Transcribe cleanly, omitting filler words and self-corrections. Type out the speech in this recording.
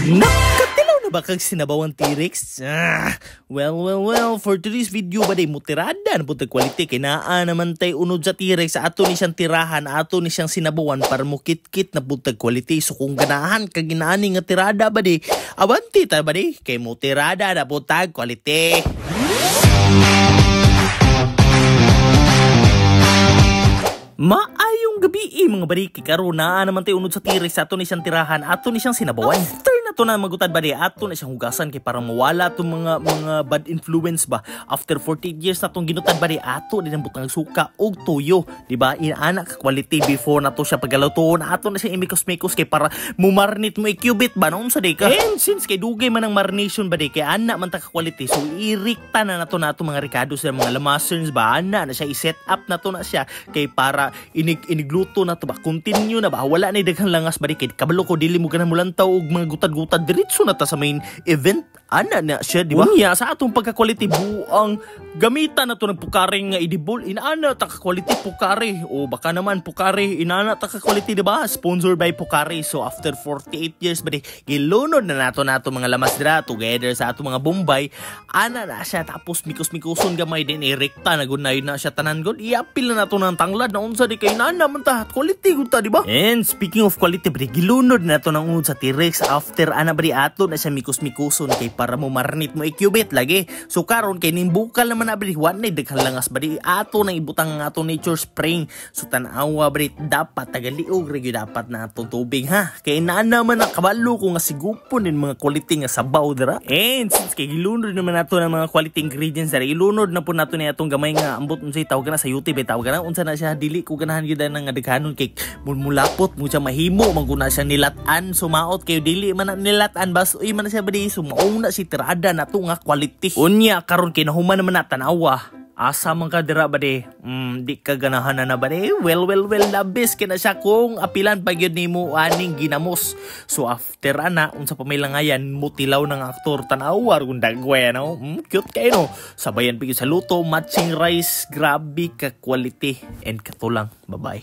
Nakatilaw na ba kag sinabawang T-Rex? Well, for today's video ba day mutirada na punta quality kinaa naman tay unod sa T-Rex ato ni siyang tirahan, ato ni siyang sinabawan para mukit-kit na punta quality. So kung ganahan kag ginaani nga tirada ba day, abanti ta ba day kay mutirada na punta quality. Maayong gabi mga bariki karon na naman tayo unod sa T-Rex ato ni siyang tirahan, ato ni siyang sinabawan. After na to na magutad ba di ato na siyang hugasan kay parang mawala tong mga bad influence ba. After 48 years na tong ginutad ba di ato din ang butang suka og tuyo, di ba? Inaana ka quality before na to siya pagaluto na ato na siya imikos-mikos kay para mumarnit mo i-cubit ba noon sa di ka. And since kay dugay man ang marination ba di kay ana man ta ka quality, so irikta na nato mga ricado sa mga lamasons ba ana na siya i-set up na to na siya kay para inigluto na to ba, continue na ba, wala na daghang langas ba di kay kabalo ko dili mo ganang mulantaw og mga gutad-gutad diretso na ta sa main event ana na siya di ba. Unya sa atong pagka-quality buang gamitan na to ng pukaring nga edible, inaana ta ka quality pukare o baka naman pukare inaana ta ka quality di ba, sponsored by Pukare. So after 48 years ba di gilunod na nato mga lamas dira together sa ato mga Bombay ana na siya, tapos mikos-mikoson gamay din irekta na gunay na siya tanan gud iapil na nato ng tanglad na unsa di kay nana man ta quality gud ta di ba. And speaking of quality bri gilunod na to ng unod sa T-Rex after ana bri ato na siya mikos-mikoson kay para mo marnit mo i-cubit lagi. So karon kay nimbukal naman na bri wa na daghang langas bri ato nang ibutang ato nature spring. So tan-awa bri dapat tagaliog ra gyud dapat na atong tubig ha kay nana man nakabalo ko nga sigupon din mga quality nga sabaw dira. And since kay gilunod naman nato ng mga quality ingredients dira ilunod na po nato ni atong gamay nga ambot unsay tawag na sa YouTube tawag na unsa na siya dili ko ganahan gyud nga daghanon kay mulapot mo siya mahimo manguna siya nilatan sumaot kay dili man na nilatan bas uy man na siya badi sumauna si tirada na to nga quality. Unya karon kay nahuman naman na tanawa asa man ka dira ba di di ka ganahan na ba di well labis kina siya kung apilan pa gyud nimo aning ginamos. So after ana unsa pa may langayan mutilaw ng aktor tanawar kung dagway no cute kay no sabayan pigi sa luto matching rice grabe ka quality and katulang bye bye.